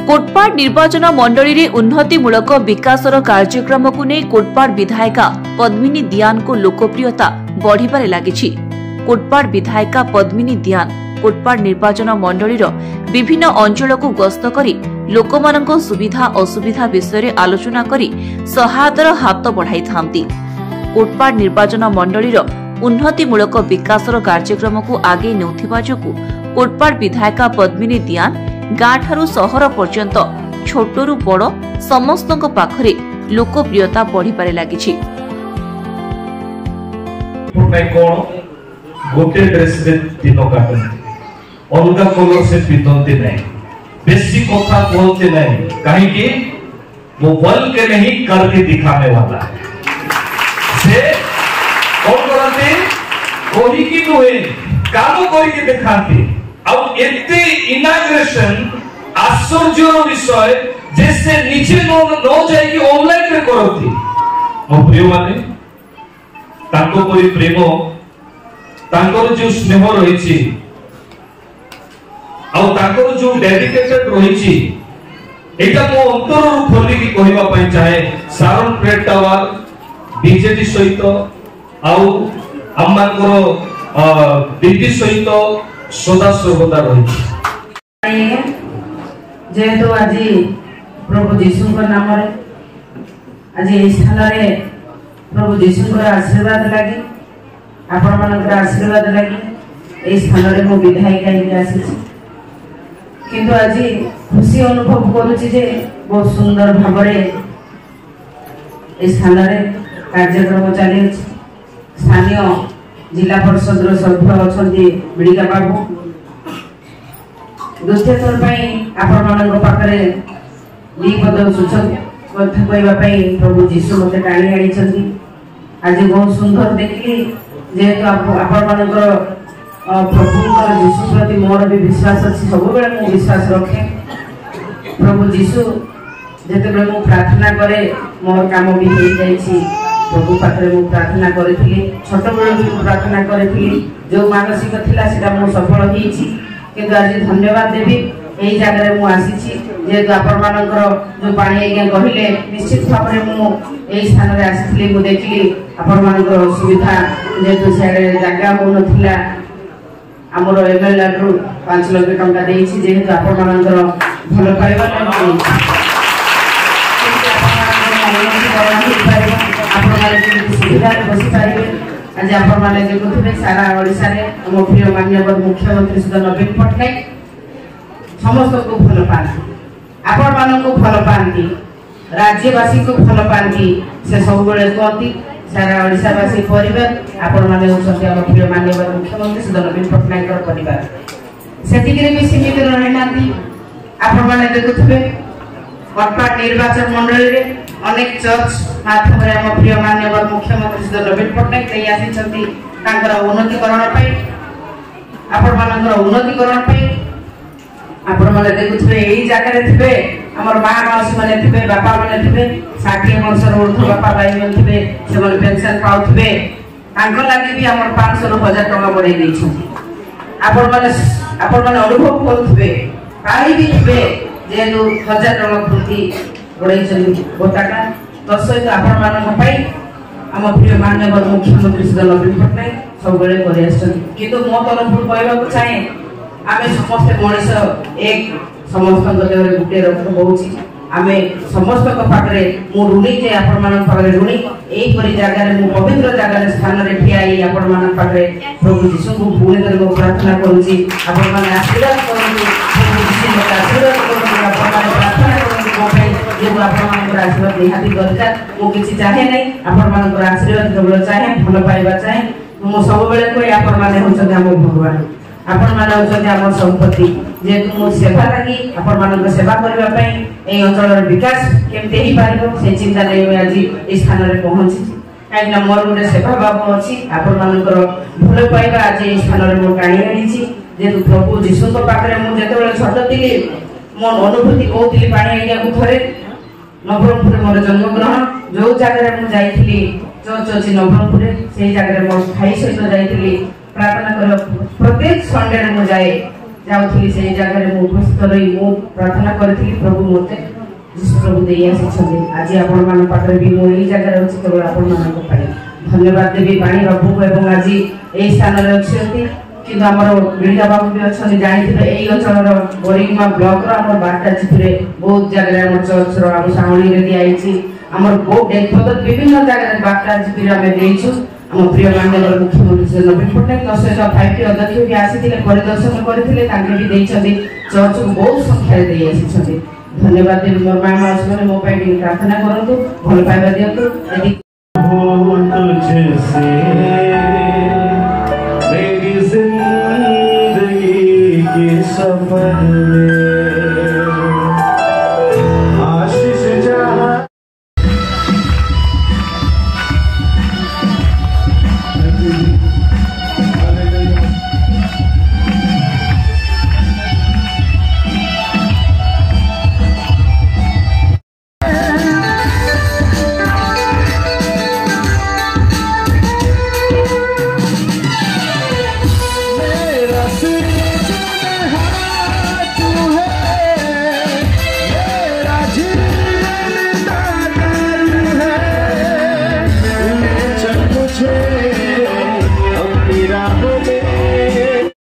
कोटपाड़ निर्वाचन मंडली रे उन्नतिमूलक विकासर कार्यक्रम को नहीं कोटपाड़ विधायिका पद्मिनी दियान को लोकप्रियता बढ़िबारे लागिछि। कोटपाड़ विधायिका पद्मिनी दियान कोटपाड़ निर्वाचन मंडली विभिन्न अंचल को गस्त करी लोकमानंको सुविधा असुविधा विषय आलोचना करी सहायतार हाथ बढ़ाई थांती। कोटपाड़ निर्वाचन मंडली उन्नतिमूलक विकासर कार्यक्रम को आगे नेउथिबा जोगु कोटपाड़ विधायिका पद्मिनी दियान गाँ ठारू सहर पर्यंत छोटरू बड़ समस्तक पाखरे लोकप्रियता बढ़िबारे लागिछि। गोटे ड्रेस रे दिन काटନ୍ତି अलगा कलर से पिंधते नहीं बेसी कथा बोलते नहीं कहीं कि वो बोल के नहीं करके दिखाने वाला है से कौन करते कोई की नुहे काम करके दिखाते। अब एते इनाग्रेशन आश्चर्य विषय जैसे नीचे न जाएगी ऑनलाइन रे करती मो प्रिय माने ताको कोई प्रेम तांकर जो स्नेह रही आउर जो डेडिकेटेड रही एटा मो अंतर खोली की कहबा पई चाहे सारण प्रेड टावर बीजेडी सहित आउ हमर दीदी सहित सदा सर्वदा रही जेहेतु आज प्रभु जीशु नाम आज ये स्थान में प्रभु जीशु आशीर्वाद लगी आपण मान आशीर्वाद लगी ये स्थान में मो विधायिका आसी किंतु आज खुशी अनुभव करुच्ची जे बहुत सुंदर भाव स्थान में कार्यक्रम चली स्थानीय जिला परिषद सभ्य अच्छा बिड़िका बाबू द्वितीय थर आपण मान पाखे दीपद सूचक कथा कहवाई प्रभु जीशु मत टाणी आनी आज बहुत सुंदर देखिए जेहेतु आपण मान प्रभु जीशु प्रति मोर भी विश्वास अच्छी सब मु विश्वास रखे प्रभु जीशु जिते मु प्रार्थना करे मोर काम भी हो जाइए प्रभु पाखे मु प्रार्थना करी छोट बेल भी प्रार्थना करी जो मानसिक थिला सेटा मु सफल होईछि किंतु आज धन्यवाद देवी यही जगह मु आसी जेहेतु आपण मानकर जो पानी आज्ञा कहले निश्चित भाव में मु यही स्थान में आसी मु देखली आपण मानकर सुविधा जेहेतु सियाड़े जगह हो नथिला आमर एमएलए रु 5 लाख टंका देइछि जेहेतु आपण मानकर भल पाइबा सुविधा बसी पारे आज आपण माने देखुथिबे सारा ओडिसा रे हम प्रिय माननीय मुख्यमंत्री श्री नवीन पटनायक समस्त को भल पाती आपण मान को भल पाती राज्यवासी को भल पाती से सब बेले कहती सारा ओडिसावासी परिवार आपण माने होछथि हम प्रिय माननीय मुख्यमंत्री श्री नवीन पटनायक परिवार सेतिकरे भी सीमित रहे नाती आपण माने देखुथिबे कोटपाड़ निर्वाचन मंडली रे अनेक चर्च माध्यम हम प्रिय माननीय मुख्यमंत्री श्री नवीन पटनायक नहीं आसी उन्नतिकरण आपण मान उन्नतिकरण आपण मैंने देखुए यही जगह थे आमर माँ मौसी मैंने थे बापा मैंने थे 60 वर्ष ऊर्ध बापा भाई मैंने थे से पेंशन पाऊे लगे भी आम 500 ରୁ 1000 टका बढ़े आपण मैंने अनुभव करुवे पाई भी थे जेहेतु 1000 टका प्रति बढ़े गोटाटा तत्सहित आपण मान आम प्रिय माननीय मुख्यमंत्री श्री नवीन पटनायक सब किंतु मो तरफ कहवाक चाहे आमे समस्त मनीष एक समस्त गोटे रक्त होउची आमे समस्त पाखे मु ऋणी जे आपण मान पाखे ऋणी एही परि जगह रे मु पवित्र जगह स्थान रे ठियाई आपण मान पाखे प्रभु जीशु को पुणे कर प्रार्थना करूची आपण मान आशीर्वाद करूची प्रभु जीशु मत आशीर्वाद करूची आपण मान प्रार्थना करूची मो भाई जे आपण मान आशीर्वाद निहाती दरकार मु किछि चाहे नै आपण मान आशीर्वाद केवल चाहे भल पाइबा चाहे मु सब बेले कोइ आपण मान होछ हम भगवान आपण मान होछ हम संपत्ति जेतु मो सेवा लगी आपण मान सेवा करबा पई ए अंचल विकास केमते ही पारिबो से चिंता नै आज ए स्थान रे पहुंची काइना मोर गोटे सेवा भाव अछि आपण मानकर भल पाइबा आज ए स्थान रे मो टाणी आनिछि जेतु प्रभु जीशु को पाखरे मु जेतेबेले छोट थिली मोर अनुभूति कहउथिली पाणी आइया को थरे नवरंगपुर मोर जन्म ग्रहण जो जगह मु जाइथिली चर्च अछि नवरंगपुर से जगह मो भाई सहित जाइथिली प्रार्थना कर प्रत्येक संडे मु जाए जाउथिली से जगह मु उपस्थित थर मु प्रार्थना करी प्रभु मते जिस प्रभु दे आसी आज आपण मान पाखरे भी मु एई जगह अछि केवल आपण मान को पाई धन्यवाद देवी पानी बाबू को एवं आज एई स्थान रे अछि किंतु हमर बिरजा बाबू भी अछि जानिथिबे एई अचल रो बोरिंगमा ब्लॉक रो हमर बाटा चिपरे बहुत जगह हमर चर्च रो हम सावली रे दियाइछि हमर बहुत देखत विभिन्न जगह बाटा चिपरे हम देइछु हम प्रिय माननीय मुख्यमंत्री श्री नवीन पट्टनायक दशरथ 5टी अध्यक्ष भी आसीथिले परिदर्शन करथिले तांके भी देइछथि चर्च को बहुत संख्या रे देइ आसीछथि धन्यवाद देवी मोर मां मां मो पाई प्रार्थना करंतु भल पाइबा दियंतु यदि मेरी जिंदगी के सफर में